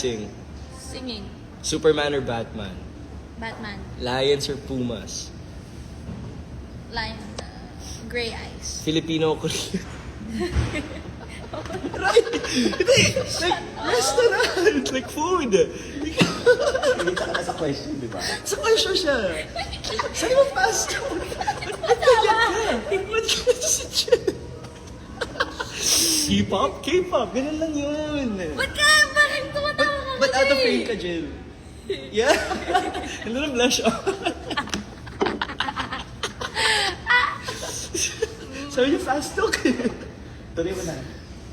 Sing. Singing. Superman or Batman? Batman. Lions or Pumas? Lion. Gray eyes. Filipino or Korean? Right! Hindi! Like, restaurant! Like food! Hindi ka na sa question, di ba? Sa question siya. Saan mo fast food? Ba't ka sa chill? K-pop? K-pop. Ganun lang yun. Ba't ka? Bakit tumatawa ka? But out of frame ka, Jill. Yeah. Ano na blush on? Sabi niya fast talk. Tuloy mo na.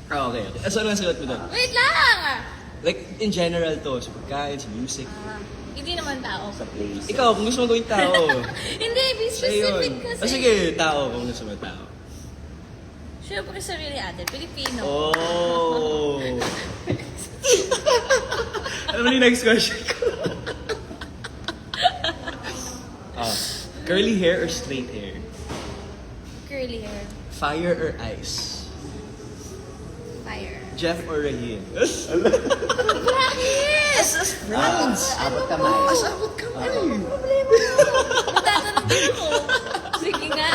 Ah, okay. So, ano ang sagot mo doon? Wait lang! Like, in general to, sa pagkain, sa music. Hindi naman tao. Sa place. Ikaw, kung gusto mo gawing tao. Hindi, be Sa'yo specific yun. kasi. O sige, tao, kung gusto mo tao. Siyempre sarili atin, Pilipino. Oh! Ano ba yung next question ko? Curly hair or straight hair? Curly hair. Fire or ice? Fire. Jeff or Rahim? Bakit? As friends! Abot kamay. Asabot kami! Magtatanong din ako. Sige nga.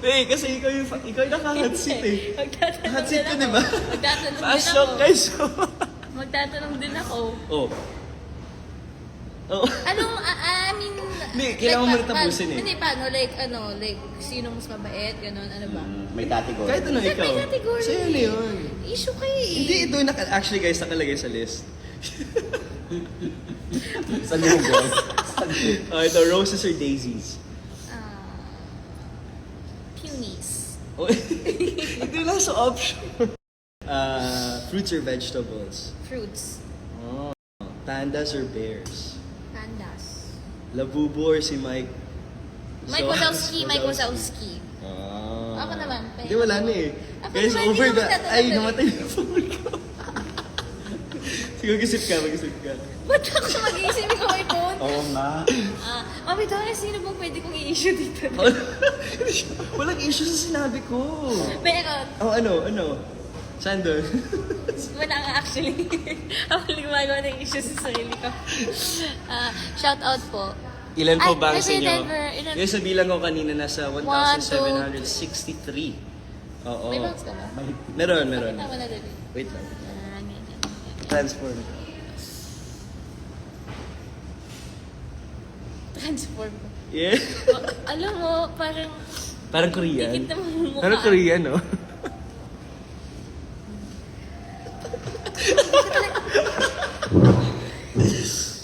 Eh, kasi ikaw yung naka-hotseat eh. Magtatanong Hotseat ka, din di ba? ako. Magtatanong din Fast ako. talk, guys. Magtatanong din ako. Oh. Oh. Anong, I mean... Hindi, kailangan mo na tapusin eh. Hindi, paano? Like, sino mas mabait? Ganon, ano ba? May category. Kahit ano Ba't ikaw. may category? Sa'yo na yun. Issue ka eh. Hindi, ito yung actually guys, nakalagay sa list. Sa Google. Oh, ito, roses or daisies? Peonies. Oh, ito yung nasa option. Fruits or vegetables? Fruits. Oh. Pandas or bears? Pandas. Labubo or si Mike? Mike Wazowski. Mike Wazowski. Ah. Ako naman. Hindi, wala na eh. Ako Guys, naman, over hindi the... naman tatanong Ay, eh. namatay yung phone ko. Sige, mag-isip ka, mag-isip ka. Ba't ako mag-iisip ko may phone? Oo nga. Mami, Dora, sino bang pwede kong i-issue dito? Walang issue sa sinabi ko. Meron. Oh, ano? Saan doon? Wala nga actually. Ako lang gumagawa ng issue sa sarili ko. Shout out po. Ilan po Ay, ba ang may sa inyo? Denver, ilan- Yung sa bilang ko kanina, nasa 1,763. Oo. May bounce ka ba? Meron. Tama na dali. Wait lang. Ganyan. Transform. Transform. Yeah. Alam mo, parang Parang Korean. dikit na mukha. Parang Korean, no?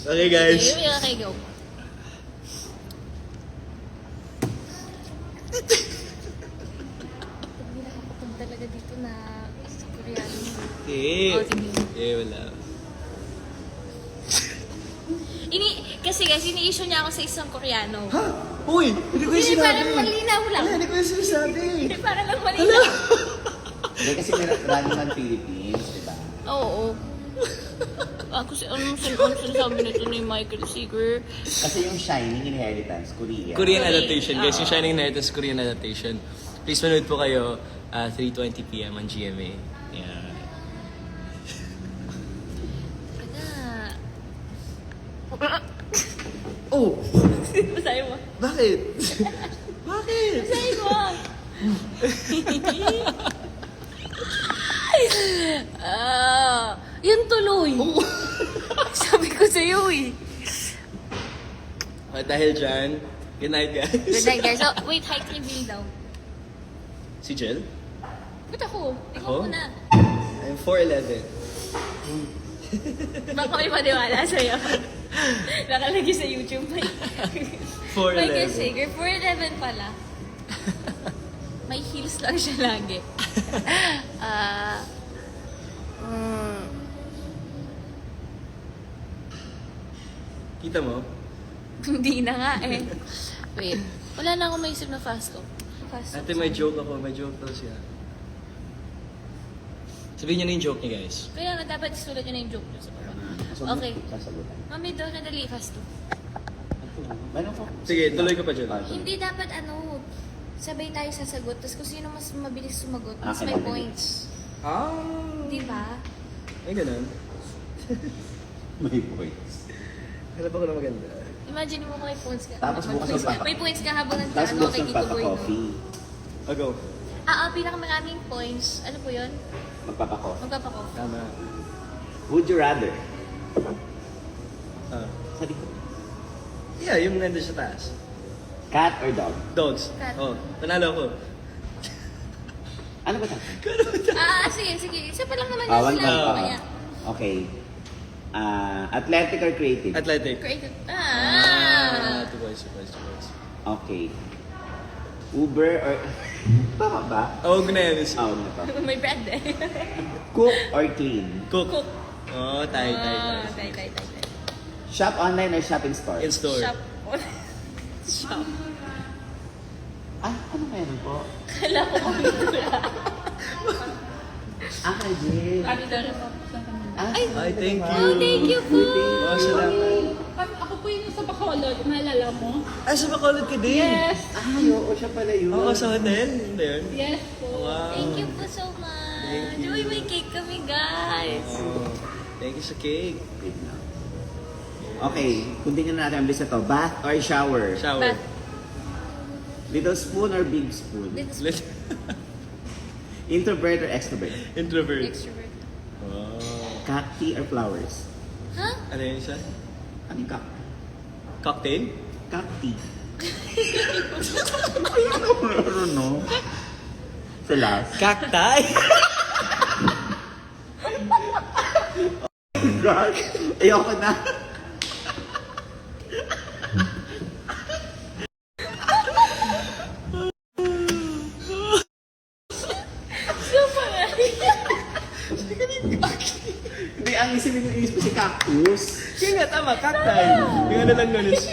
Okay, guys. Okay, go. Hindi nakakapag talaga dito na sa Koreano. Eh. Oh, sige. Wala. Kasi guys, ini-issue niya ako sa isang Koreano. Ha? Uy! Hindi ko yung Hindi, sinabi. parang malinaw lang. Wala, hindi ko yung sinasabi. Hindi, para lang malinaw. Hindi kasi may running on Philippines, di ba? Oo. Kasi anong sinasabi nito ni Michael Seeger? Kasi yung Shining Inheritance, Korea. Korean Korean, adaptation, guys. Yung oo. Shining Inheritance Korean adaptation. Please manood po kayo 3:20 p.m. on GMA. Yeah. Oh! Basahin mo. Bakit? Bakit? Basahin mo. Yun tuloy. Sabi ko sa'yo eh. Dahil dyan, good night, guys. Good night guys. So, wait, height reveal daw. Si Jill? Ba't ako? Ikaw Ako? muna. I'm 4'11". Baka may maniwala sa'yo. Nakalagay sa YouTube. 4'11". Michael Sager, 4'11 pala. May heels lang siya lagi. Kita mo? Hindi na nga eh. Wait. Wala na akong maisip na fast talk. Fast talk. Ate, may joke ako. May joke daw siya. Sabihin niyo na yung joke niya, guys. Kaya nga dapat isulat nyo na yung joke nyo sa baba. Okay. Sasagutan. Mami, daw na dali fast talk. Meron ko. Sige, tuloy ka pa, Jill. Hindi dapat sabay tayo sasagot. Tapos kung sino mas mabilis sumagot, mas Ah, may kailangan. points. Ah! Di ba? Ay, ganun. May points. Hanap ako na maganda. Imagine mo kung may points ka. Tapos bukas magpapa- May points ka habang Tapos nagtaano bukas kay Tito Boy, no? magpapa-coffee. Go. Pinakamaraming points. Ano po yun? Magpapa-coffee. Magpapakoff. Tama. Would you rather? Ah. Sa likod. Yeah, yung nandun sa taas. Cat or dog? Dogs. Cat. Oh, panalo ko. Ano ba ito? Sige. Isa pa lang naman One yung point. sila. Kaya. Okay. Athletic or creative? Athletic. Creative. 2 points. Okay. Uber or... Tama ba? Oh, na yun. Oh, ano to? May bread eh. Cook or clean? Cook. Cook. Oh, tay. Tay. Shop online or shop in store? In store. Shop. Shop. Ano meron po? Kala ko kumikula. Jill. Ay, thank you. Oh, thank you po. Oh, salamat. Ako po yung sa Bacolod, naalala mo? Sa Bacolod ka din? Yes! Oo, siya pala yun. Oo, sa hotel. Hindi yun? Yes po. Wow. Thank you po so much. Uy, may cake kami, guys. Oh, thank you sa cake. Wait lang. Okay, continue na natin ang list na to. Bath or shower? Shower. Bath. Little spoon or big spoon? Little Introvert or extrovert? Introvert. extrovert. Oh. Cacti or flowers? Huh? Ano yun siya? Ano yung cacti? Cocktail? Cacti. Ano, no? Sa last. Cacti? God, ayoko na. Hindi, ang isipin ko inis po si cactus. Kaya nga, tama, cacti. Yung ano lang nun is...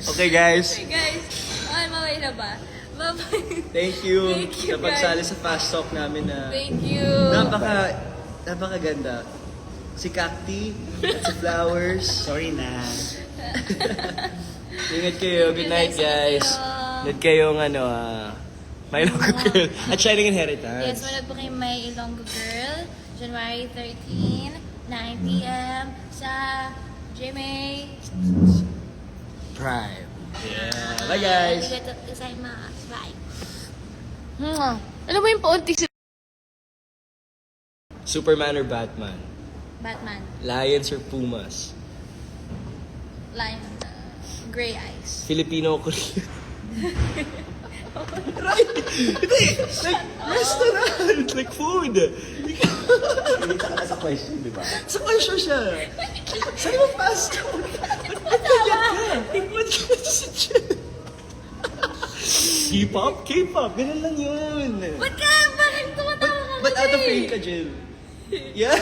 Okay guys, Hey guys, maway na ba? Bye-bye. thank you Thank you, sa pagsali sa fast talk namin na Thank you. napakaganda. Si Cacti at si Flowers. Sorry na. Ingat kayo. Good night guys. Ingat kayong My Local Girl at Shining Inheritance. Yes, manood po kayo May Ilonggo Girl, January 13, 9 p.m. sa GMA. Prime. Yeah. Bye guys. Arigatou gozaimasu. Bye. Ano ba yung paunti si Superman or Batman? Batman? Lions or Pumas? Lion. Gray eyes. Filipino o Korean? Right! Hindi! Like, restaurant! Like food! Hindi ka na sa question, di ba? Sa question siya. Saan mo pasta? Ba't ka si Jill? K-pop? K-pop! Ganun lang yun. Ba't ka? Bakit tumatawa ka? But out of frame ka, Jill. Yeah?